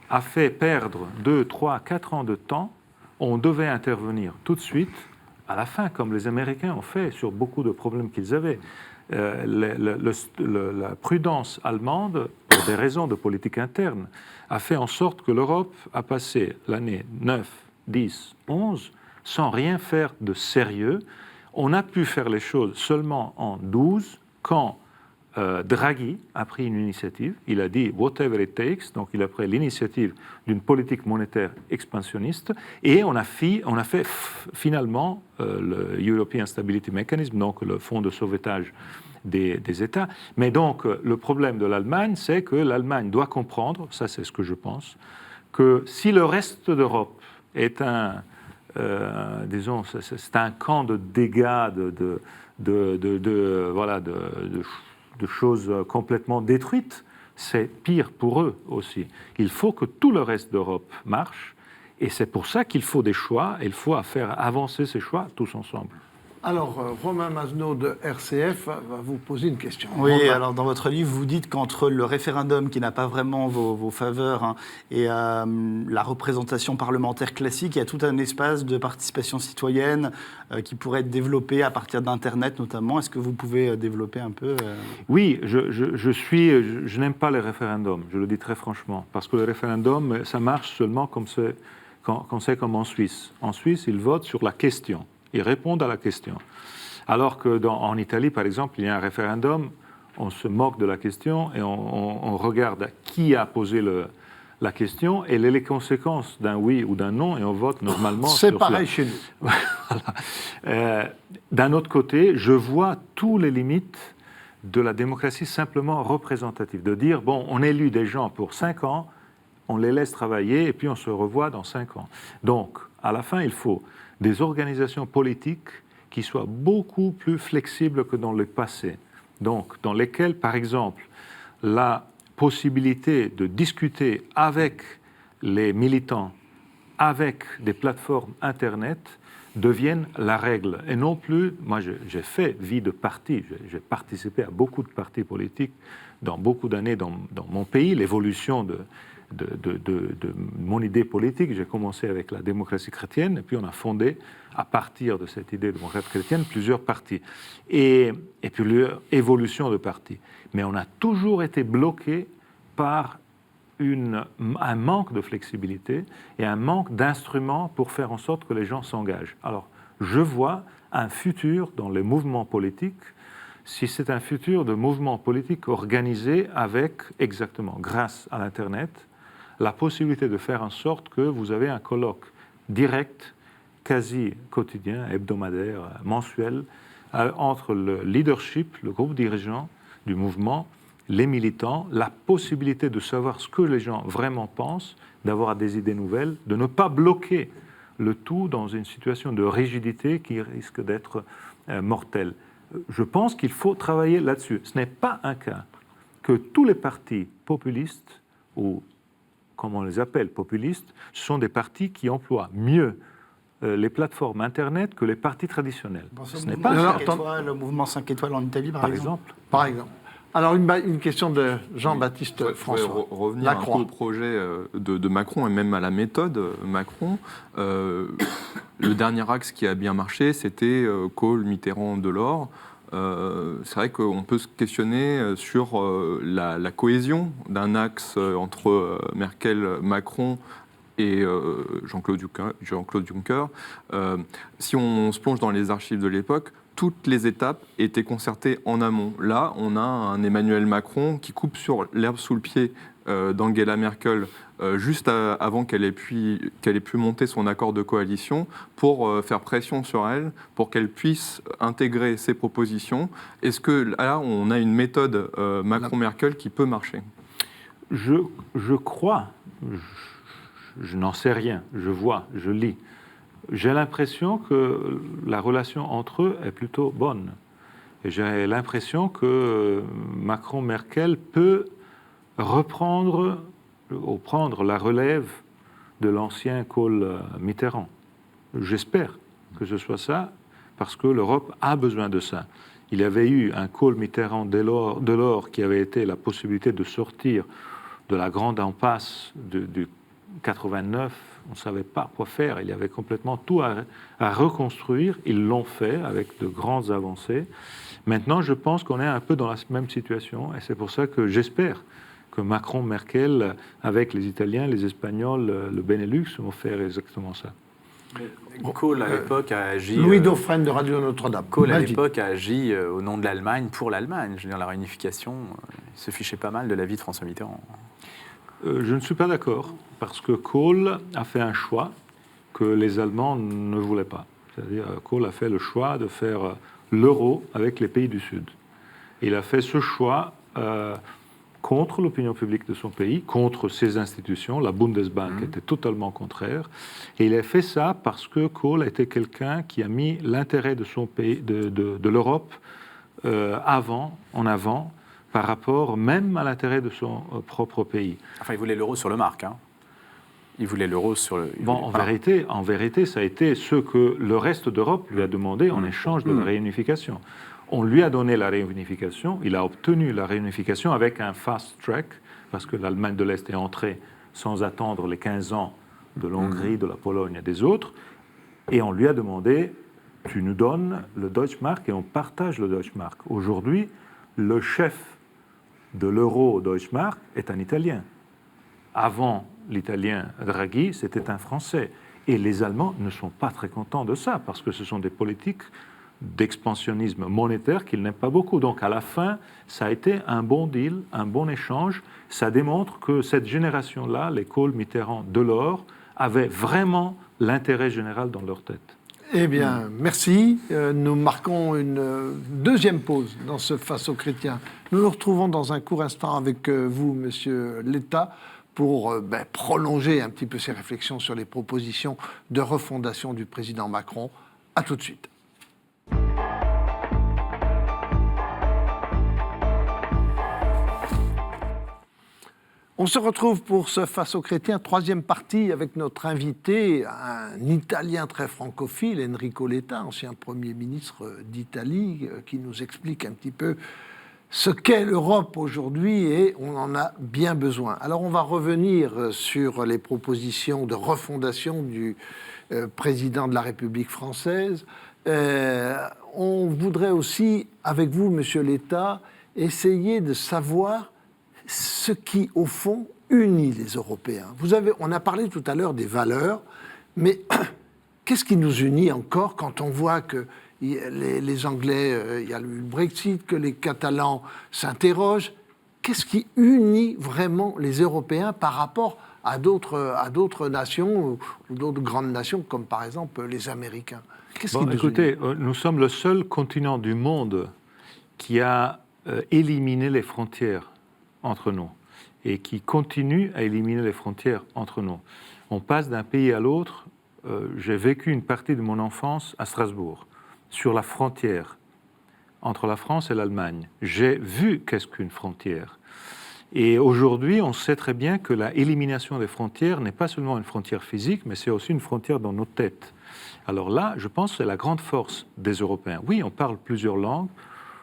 a fait perdre 2, 3, 4 ans de temps. On devait intervenir tout de suite, à la fin, comme les Américains ont fait sur beaucoup de problèmes qu'ils avaient. La prudence allemande, pour des raisons de politique interne, a fait en sorte que l'Europe a passé l'année 9, 10, 11 sans rien faire de sérieux. On a pu faire les choses seulement en 12, quand Draghi a pris une initiative. Il a dit « whatever it takes », donc il a pris l'initiative d'une politique monétaire expansionniste, et on a fait finalement le European Stability Mechanism, donc le fonds de sauvetage des États. Mais donc le problème de l'Allemagne, c'est que l'Allemagne doit comprendre, ça c'est ce que je pense, que si le reste d'Europe est disons, c'est un camp de dégâts, de choses complètement détruites, c'est pire pour eux aussi. Il faut que tout le reste d'Europe marche, et c'est pour ça qu'il faut des choix, et il faut faire avancer ces choix tous ensemble. Alors, Romain Mazenot de RCF va vous poser une question. Oui, Romain. alors dans votre livre, vous dites qu'entre le référendum qui n'a pas vraiment vos faveurs et la représentation parlementaire classique, il y a tout un espace de participation citoyenne qui pourrait être développé à partir d'Internet notamment. Est-ce que vous pouvez développer un peu Oui, je n'aime pas les référendums, je le dis très franchement, parce que le référendum, ça marche seulement comme quand c'est comme en Suisse. En Suisse, ils votent sur la question. Ils répondent à la question. Alors qu'en Italie, par exemple, il y a un référendum, on se moque de la question et on regarde qui a posé la question et les conséquences d'un oui ou d'un non et on vote normalement sur C'est pareil chez nous. Voilà. D'un autre côté, je vois tous les limites de la démocratie simplement représentative, de dire, bon, on élit des gens pour 5 ans, on les laisse travailler et puis on se revoit dans 5 ans. Donc, à la fin, il faut des organisations politiques qui soient beaucoup plus flexibles que dans le passé. Donc, dans lesquelles, par exemple, la possibilité de discuter avec les militants, avec des plateformes Internet, deviennent la règle. Et non plus, moi j'ai fait vie de parti, j'ai participé à beaucoup de partis politiques dans beaucoup d'années dans mon pays, l'évolution de mon idée politique. J'ai commencé avec la démocratie chrétienne et puis on a fondé, à partir de cette idée de démocratie chrétienne, plusieurs partis. Et puis l'évolution de partis. Mais on a toujours été bloqué par un manque de flexibilité et un manque d'instruments pour faire en sorte que les gens s'engagent. Alors, je vois un futur dans les mouvements politiques, si c'est un futur de mouvements politiques organisés avec, exactement, grâce à l'Internet, la possibilité de faire en sorte que vous avez un colloque direct, quasi quotidien, hebdomadaire, mensuel, entre le leadership, le groupe dirigeant du mouvement, les militants, la possibilité de savoir ce que les gens vraiment pensent, d'avoir des idées nouvelles, de ne pas bloquer le tout dans une situation de rigidité qui risque d'être mortelle. Je pense qu'il faut travailler là-dessus. Ce n'est pas un cas que tous les partis populistes, ou comme on les appelle populistes, ce sont des partis qui emploient mieux les plateformes Internet que les partis traditionnels. Ce n'est mouvement pas 5 étoiles, le mouvement 5 étoiles en Italie, par exemple. Par exemple. Alors, une question de Jean-Baptiste François. Revenir un peu au projet de Macron et même à la méthode Macron. Le dernier axe qui a bien marché, c'était Kohl, Mitterrand, Delors. C'est vrai qu'on peut se questionner sur la cohésion d'un axe entre Merkel, Macron et Jean-Claude Juncker. Si on se plonge dans les archives de l'époque, toutes les étapes étaient concertées en amont. Là, on a un Emmanuel Macron qui coupe sur l'herbe sous le pied d'Angela Merkel juste avant qu'elle ait pu monter son accord de coalition pour faire pression sur elle, pour qu'elle puisse intégrer ses propositions. Est-ce que là, on a une méthode Macron-Merkel qui peut marcher ? Je crois, je n'en sais rien, je vois, je lis. J'ai l'impression que la relation entre eux est plutôt bonne. Et j'ai l'impression que Macron-Merkel peut reprendre ou prendre la relève de l'ancien Kohl-Mitterrand. J'espère que ce soit ça, parce que l'Europe a besoin de ça. Il y avait eu un Kohl-Mitterrand-Delors qui avait été la possibilité de sortir de la grande impasse du 89, on ne savait pas quoi faire, il y avait complètement tout à reconstruire, ils l'ont fait avec de grandes avancées. Maintenant, je pense qu'on est un peu dans la même situation, et c'est pour ça que j'espère que Macron, Merkel, avec les Italiens, les Espagnols, le Benelux, vont faire exactement ça. Kohl, à l'époque, a agi... Louis Dauphren de Radio Notre-Dame. Kohl, à l'époque, a agi au nom de l'Allemagne, pour l'Allemagne. Je veux dire, la réunification, il se fichait pas mal de la vie de François Mitterrand. Je ne suis pas d'accord, parce que Kohl a fait un choix que les Allemands ne voulaient pas. C'est-à-dire, Kohl a fait le choix de faire l'euro avec les pays du Sud. Il a fait ce choix contre l'opinion publique de son pays, contre ses institutions. La Bundesbank était totalement contraire. Et il a fait ça parce que Kohl a été quelqu'un qui a mis l'intérêt de son pays, de l'Europe, en avant, par rapport même à l'intérêt de son propre pays. Enfin, il voulait l'euro sur le marque. Hein. Il voulait l'euro sur le... En vérité, ça a été ce que le reste d'Europe lui a demandé en échange de la réunification. On lui a donné la réunification, il a obtenu la réunification avec un fast track, parce que l'Allemagne de l'Est est entrée sans attendre les 15 ans de l'Hongrie, de la Pologne et des autres, et on lui a demandé, tu nous donnes le Deutschmark et on partage le Deutschmark. Aujourd'hui, le chef de l'euro Deutschmark est un Italien. Avant l'Italien Draghi, c'était un Français. Et les Allemands ne sont pas très contents de ça, parce que ce sont des politiques d'expansionnisme monétaire qu'ils n'aiment pas beaucoup. Donc à la fin, ça a été un bon deal, un bon échange. Ça démontre que cette génération-là, les Kohl, Mitterrand, Delors, avaient vraiment l'intérêt général dans leur tête. Eh bien, merci. Nous marquons une deuxième pause dans ce Face aux chrétiens. Nous nous retrouvons dans un court instant avec vous, Monsieur Letta, pour prolonger un petit peu ces réflexions sur les propositions de refondation du président Macron. À tout de suite. On se retrouve pour ce Face aux chrétiens, troisième partie, avec notre invité, un Italien très francophile, Enrico Letta, ancien Premier ministre d'Italie, qui nous explique un petit peu ce qu'est l'Europe aujourd'hui, et on en a bien besoin. Alors on va revenir sur les propositions de refondation du président de la République française. On voudrait aussi, avec vous, Monsieur Letta, essayer de savoir ce qui, au fond, unit les Européens. On a parlé tout à l'heure des valeurs, mais qu'est-ce qui nous unit encore quand on voit que les Anglais, il y a le Brexit, que les Catalans s'interrogent? Qu'est-ce qui unit vraiment les Européens par rapport à d'autres nations, ou d'autres grandes nations, comme par exemple les Américains? Qu'est-ce qui nous écoutez, unit? nous sommes le seul continent du monde qui a éliminé les frontières entre nous et qui continue à éliminer les frontières entre nous. On passe d'un pays à l'autre. J'ai vécu une partie de mon enfance à Strasbourg, sur la frontière entre la France et l'Allemagne. J'ai vu qu'est-ce qu'une frontière. Et aujourd'hui, on sait très bien que l'élimination des frontières n'est pas seulement une frontière physique, mais c'est aussi une frontière dans nos têtes. Alors là, je pense que c'est la grande force des Européens. Oui, on parle plusieurs langues.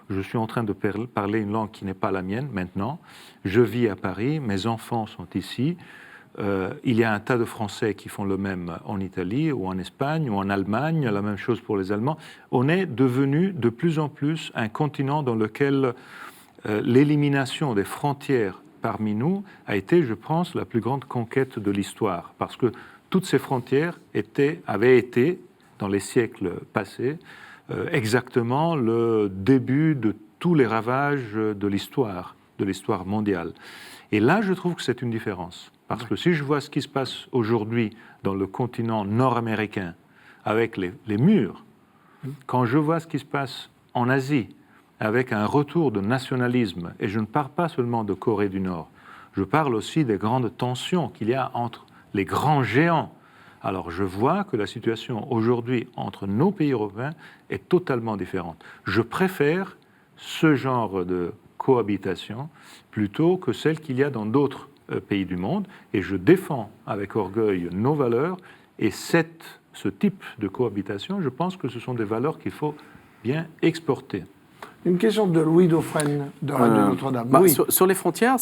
Je suis en train de parler une langue qui n'est pas la mienne maintenant. Je vis à Paris, mes enfants sont ici. Il y a un tas de Français qui font le même en Italie ou en Espagne ou en Allemagne, la même chose pour les Allemands. On est devenu de plus en plus un continent dans lequel l'élimination des frontières parmi nous a été, je pense, la plus grande conquête de l'histoire. Parce que toutes ces frontières avaient été, dans les siècles passés, exactement le début de tous les ravages de l'histoire mondiale. Et là, je trouve que c'est une différence. Parce que si je vois ce qui se passe aujourd'hui dans le continent nord-américain, avec les murs, quand je vois ce qui se passe en Asie, avec un retour de nationalisme, et je ne parle pas seulement de Corée du Nord, je parle aussi des grandes tensions qu'il y a entre les grands géants. Alors je vois que la situation aujourd'hui entre nos pays européens est totalement différente. Je préfère ce genre de cohabitation plutôt que celle qu'il y a dans d'autres pays du monde, et je défends avec orgueil nos valeurs, et ce type de cohabitation, je pense que ce sont des valeurs qu'il faut bien exporter. Une question de Louis Dauphren de Radio Notre-Dame. Oui. Sur les frontières,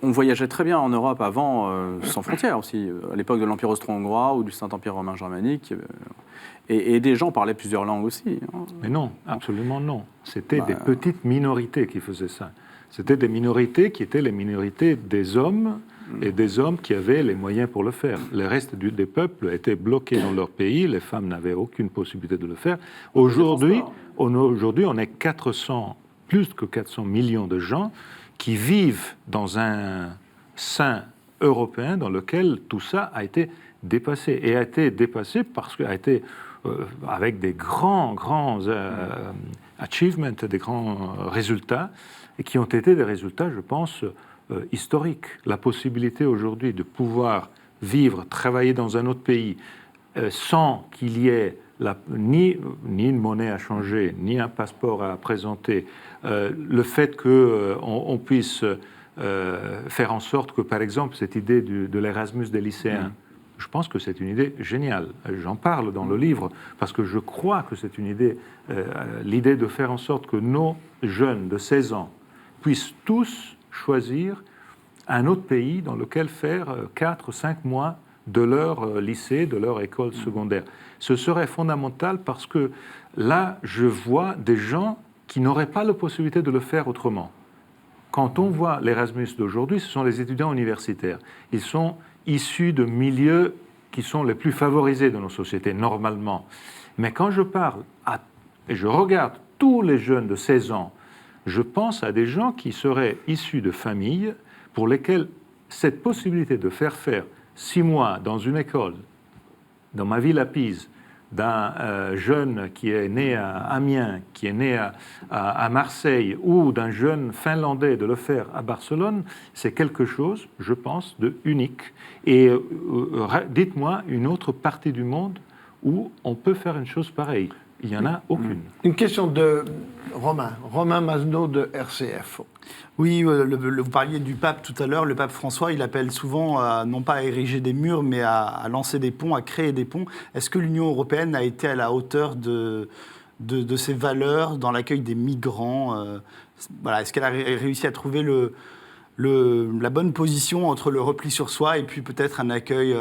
on voyageait très bien en Europe avant, sans frontières aussi, à l'époque de l'Empire austro-hongrois ou du Saint-Empire romain germanique. Et des gens parlaient plusieurs langues aussi. Mais non, absolument non. C'était des petites minorités qui faisaient ça. C'était des minorités qui étaient les minorités des hommes, et des hommes qui avaient les moyens pour le faire. Le reste des peuples étaient bloqués dans leur pays, les femmes n'avaient aucune possibilité de le faire. Aujourd'hui, on est plus que 400 millions de gens qui vivent dans un sein européen dans lequel tout ça a été dépassé. Et a été dépassé parce qu'il a été avec des grands achievements, des grands résultats, et qui ont été des résultats, je pense, historiques. La possibilité aujourd'hui de pouvoir vivre, travailler dans un autre pays sans qu'il y ait ni une monnaie à changer, ni un passeport à présenter, le fait qu'on puisse faire en sorte que, par exemple, cette idée de l'Erasmus des lycéens, je pense que c'est une idée géniale. J'en parle dans le livre parce que je crois que c'est une idée, l'idée de faire en sorte que nos jeunes de 16 ans puissent tous choisir un autre pays dans lequel faire 4 ou 5 mois de leur lycée, de leur école secondaire. Ce serait fondamental parce que là, je vois des gens qui n'auraient pas la possibilité de le faire autrement. Quand on voit l'Erasmus d'aujourd'hui, ce sont les étudiants universitaires. Ils sont issus de milieux qui sont les plus favorisés de nos sociétés, normalement. Mais quand je parle et je regarde tous les jeunes de 16 ans, je pense à des gens qui seraient issus de familles pour lesquelles cette possibilité de faire 6 mois dans une école, dans ma ville à Pise, d'un jeune qui est né à Amiens, qui est né à Marseille, ou d'un jeune Finlandais de le faire à Barcelone, c'est quelque chose, je pense, de unique. Et dites-moi une autre partie du monde où on peut faire une chose pareille. Il n'y en a aucune. Une question de Romain Masneau de RCF. Oui, vous parliez du pape tout à l'heure. Le pape François, il appelle souvent non pas à ériger des murs, mais à lancer des ponts, à créer des ponts. Est-ce que l'Union européenne a été à la hauteur de ses valeurs dans l'accueil des migrants voilà, est-ce qu'elle a réussi à trouver la bonne position entre le repli sur soi et puis peut-être un accueil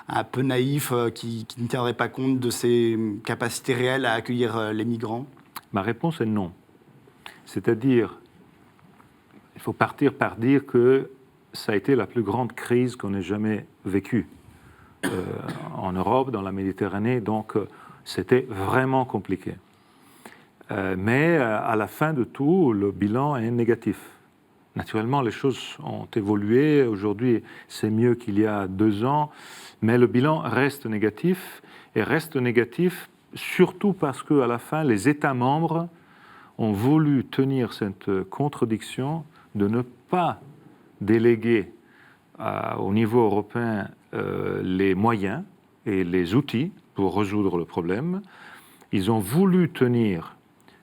un peu naïf qui ne tiendrait pas compte de ses capacités réelles à accueillir les migrants? Ma réponse est non. C'est-à-dire, il faut partir par dire que ça a été la plus grande crise qu'on ait jamais vécue en Europe, dans la Méditerranée, donc c'était vraiment compliqué. Mais à la fin de tout, le bilan est négatif. Naturellement, les choses ont évolué. Aujourd'hui, c'est mieux qu'il y a 2 ans, mais le bilan reste négatif, et reste négatif surtout parce qu'à la fin, les États membres ont voulu tenir cette contradiction de ne pas déléguer au niveau européen les moyens et les outils pour résoudre le problème. Ils ont voulu tenir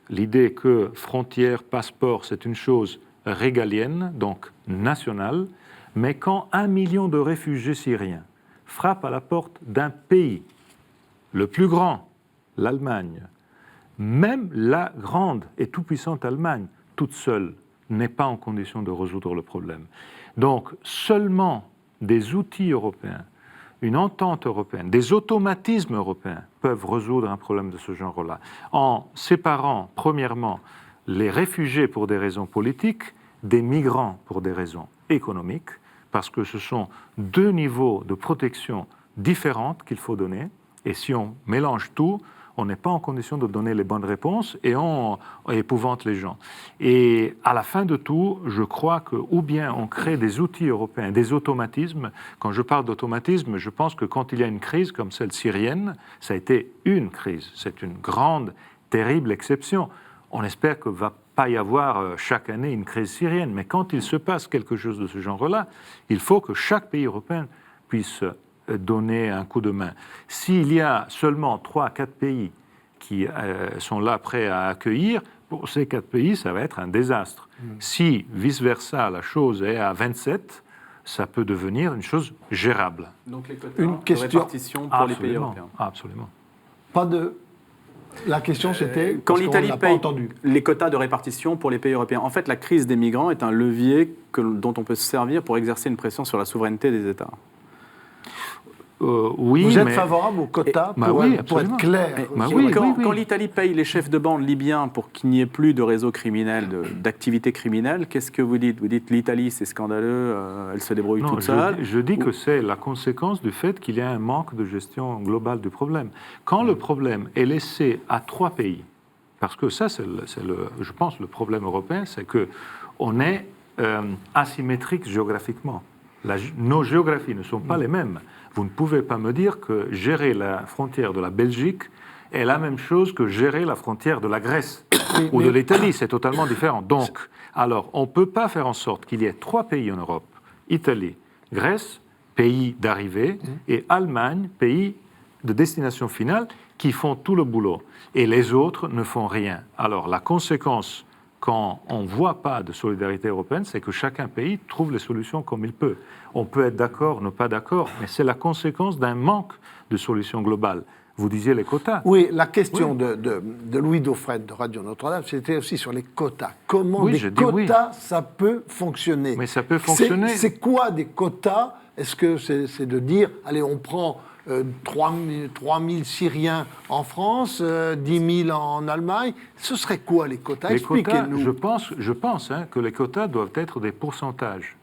l'idée que frontières, passeports, c'est une chose régalienne, donc nationale, mais quand 1 million de réfugiés syriens frappent à la porte d'un pays, le plus grand, l'Allemagne, même la grande et tout-puissante Allemagne, toute seule, n'est pas en condition de résoudre le problème. Donc, seulement des outils européens, une entente européenne, des automatismes européens peuvent résoudre un problème de ce genre-là, en séparant, premièrement, les réfugiés pour des raisons politiques des migrants pour des raisons économiques, parce que ce sont 2 niveaux de protection différents qu'il faut donner, et si on mélange tout, on n'est pas en condition de donner les bonnes réponses et on épouvante les gens. Et à la fin de tout, je crois que ou bien on crée des outils européens, des automatismes. Quand je parle d'automatisme, je pense que quand il y a une crise comme celle syrienne, ça a été une crise. C'est une grande, terrible exception. On espère qu'il ne va pas y avoir chaque année une crise syrienne. Mais quand il se passe quelque chose de ce genre-là, il faut que chaque pays européen puisse donner un coup de main. S'il y a seulement 3 à 4 pays qui sont là prêts à accueillir, pour ces 4 pays, ça va être un désastre. Si, vice-versa, la chose est à 27, ça peut devenir une chose gérable. Donc les quotas Une question de répartition pour les pays européens. Absolument. Pas de... La question, c'était... Quand parce qu'on l'Italie n'a pas paye entendu. les quotas de répartition pour les pays européens. En fait, la crise des migrants est un levier dont on peut se servir pour exercer une pression sur la souveraineté des États. Oui, Vous êtes mais... favorable aux quotas oui, pour être absolument. clair Bah aussi, oui, ouais. Quand l'Italie paye les chefs de bande libyens pour qu'il n'y ait plus de réseaux criminels, d'activités criminelles, qu'est-ce que vous dites? Vous dites l'Italie, c'est scandaleux, elle se débrouille Non, toute seule. je dis que c'est la conséquence du fait qu'il y a un manque de gestion globale du problème. Quand le problème est laissé à 3 pays, parce que ça, je pense, le problème européen, c'est qu'on est asymétrique géographiquement. Nos géographies ne sont pas les mêmes. Vous ne pouvez pas me dire que gérer la frontière de la Belgique est la même chose que gérer la frontière de la Grèce ou de l'Italie. C'est totalement différent. Donc, alors, on ne peut pas faire en sorte qu'il y ait 3 pays en Europe, Italie, Grèce, pays d'arrivée, et Allemagne, pays de destination finale, qui font tout le boulot. Et les autres ne font rien. Alors, la conséquence, quand on ne voit pas de solidarité européenne, c'est que chacun pays trouve les solutions comme il peut. On peut être d'accord, ne pas d'accord, mais c'est la conséquence d'un manque de solution globale. Vous disiez les quotas. Oui, la question de Louis Dauphren de Radio Notre-Dame, c'était aussi sur les quotas. Comment des quotas, ça peut fonctionner? Mais ça peut fonctionner. C'est quoi des quotas? Est-ce que c'est de dire, allez, on prend 3 000 Syriens en France, 10 000 en Allemagne. Ce serait quoi les quotas? Les quotas, Expliquez-nous. je pense que les quotas doivent être des pourcentages.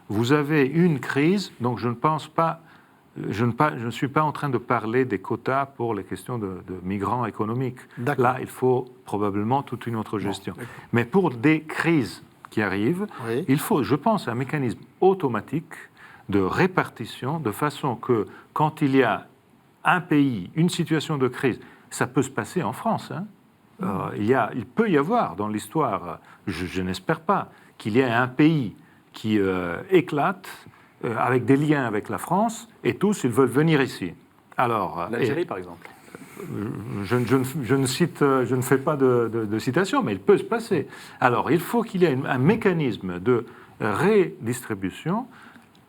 Vous avez une crise, donc je ne pense pas, je ne suis pas en train de parler des quotas pour les questions de migrants économiques. D'accord. Là, il faut probablement toute une autre gestion. Mais pour des crises qui arrivent, Oui. il faut, je pense, un mécanisme automatique de répartition, de façon que quand il y a un pays, une situation de crise, ça peut se passer en France. Hein. Il peut y avoir dans l'histoire, je n'espère pas, qu'il y ait un pays qui éclate avec des liens avec la France et tous, ils veulent venir ici. Alors, L'Algérie, par exemple. je ne fais pas de citation, mais il peut se passer. Alors, il faut qu'il y ait un mécanisme de redistribution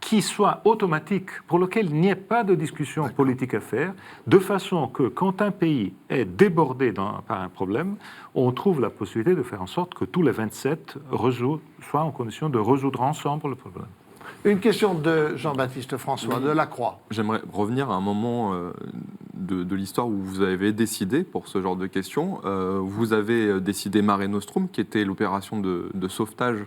qui soit automatique, pour lequel il n'y ait pas de discussion politique à faire, de façon que quand un pays est débordé par un problème, on trouve la possibilité de faire en sorte que tous les 27 soient en condition de résoudre ensemble le problème. Une question de Jean-Baptiste François, de la Croix. J'aimerais revenir à un moment de l'histoire où vous avez décidé, pour ce genre de questions, vous avez décidé Mare Nostrum, qui était l'opération de sauvetage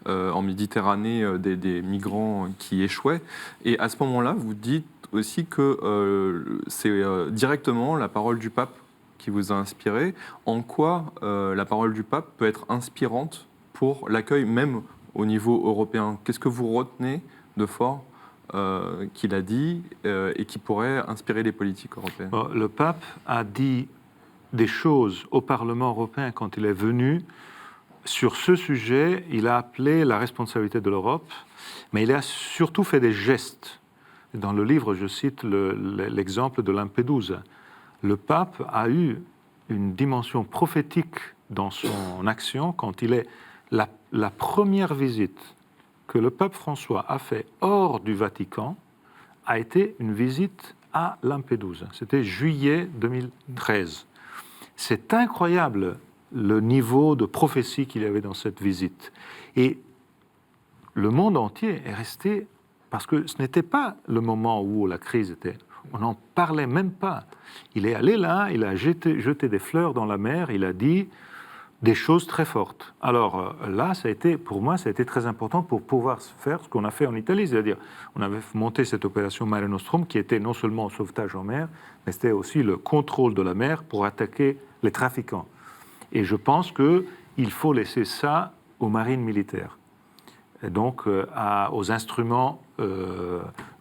en Méditerranée des migrants qui échouaient. Et à ce moment-là, vous dites aussi que c'est directement la parole du pape qui vous a inspiré. En quoi la parole du pape peut être inspirante pour l'accueil même au niveau européen? Qu'est-ce que vous retenez de fort qu'il a dit et qui pourrait inspirer les politiques européennes? Le pape a dit des choses au Parlement européen quand il est venu. Sur ce sujet, il a appelé la responsabilité de l'Europe, mais il a surtout fait des gestes. Dans le livre, je cite l'exemple de Lampedusa. Le pape a eu une dimension prophétique dans son action quand il est la première visite que le pape François a fait hors du Vatican a été une visite à Lampedusa. C'était juillet 2013. C'est incroyable le niveau de prophétie qu'il y avait dans cette visite. Et le monde entier est resté, parce que ce n'était pas le moment où la crise était, on n'en parlait même pas. Il est allé là, il a jeté des fleurs dans la mer, il a dit des choses très fortes. Alors là, pour moi, ça a été très important pour pouvoir faire ce qu'on a fait en Italie, c'est-à-dire on avait monté cette opération Mare Nostrum qui était non seulement le sauvetage en mer, mais c'était aussi le contrôle de la mer pour attaquer les trafiquants. Et je pense qu'il faut laisser ça aux marines militaires, et donc aux instruments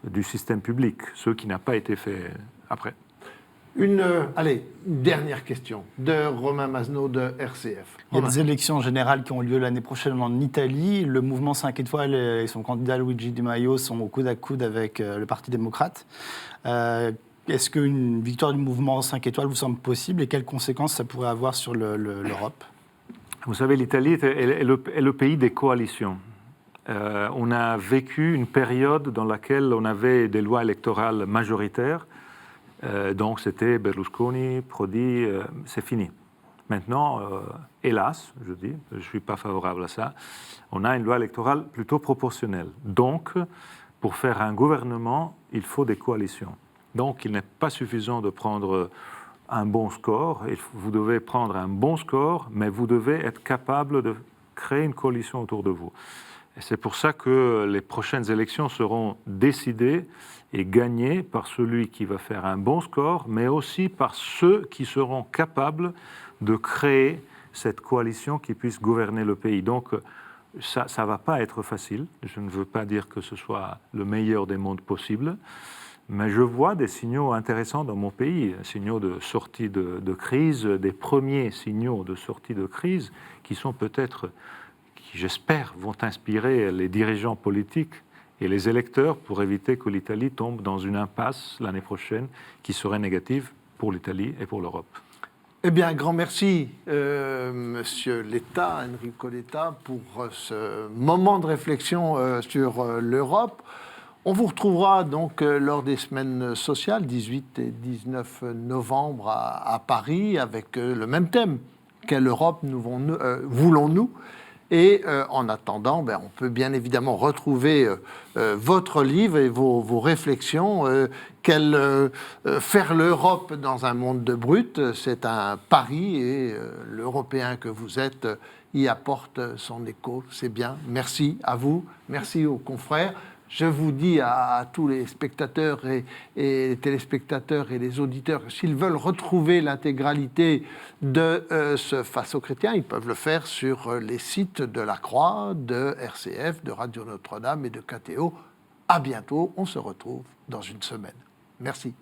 du système public, ce qui n'a pas été fait après. Une dernière question de Romain Masneau de RCF. Il y a des élections générales qui ont lieu l'année prochaine en Italie. Le mouvement 5 étoiles et son candidat Luigi Di Maio sont au coude à coude avec le Parti démocrate. Est-ce qu'une victoire du mouvement 5 étoiles vous semble possible et quelles conséquences ça pourrait avoir sur l'Europe? Vous savez, l'Italie est le pays des coalitions. On a vécu une période dans laquelle on avait des lois électorales majoritaires. Donc c'était Berlusconi, Prodi, c'est fini. Maintenant, hélas, je ne suis pas favorable à ça, on a une loi électorale plutôt proportionnelle. Donc, pour faire un gouvernement, il faut des coalitions. Donc, il n'est pas suffisant de prendre un bon score. Vous devez prendre un bon score, mais vous devez être capable de créer une coalition autour de vous. Et c'est pour ça que les prochaines élections seront décidées et gagnées par celui qui va faire un bon score, mais aussi par ceux qui seront capables de créer cette coalition qui puisse gouverner le pays. Donc, ça ne va pas être facile. Je ne veux pas dire que ce soit le meilleur des mondes possibles. Mais je vois des signaux intéressants dans mon pays, signaux de sortie de crise, des premiers signaux de sortie de crise qui sont peut-être, qui j'espère, vont inspirer les dirigeants politiques et les électeurs pour éviter que l'Italie tombe dans une impasse l'année prochaine qui serait négative pour l'Italie et pour l'Europe. Eh bien, grand merci, Monsieur Letta, Enrico Letta, pour ce moment de réflexion sur l'Europe. On vous retrouvera donc lors des semaines sociales, 18 et 19 novembre à Paris, avec le même thème. Quelle Europe voulons-nous? Et en attendant, on peut bien évidemment retrouver votre livre et vos réflexions. Faire l'Europe dans un monde de brutes, c'est un pari et l'Européen que vous êtes y apporte son écho. C'est bien. Merci à vous. Merci aux confrères. Je vous dis à tous les spectateurs et les téléspectateurs et les auditeurs que s'ils veulent retrouver l'intégralité de ce Face aux chrétiens, ils peuvent le faire sur les sites de la Croix, de RCF, de Radio Notre-Dame et de KTO. À bientôt. On se retrouve dans une semaine. Merci.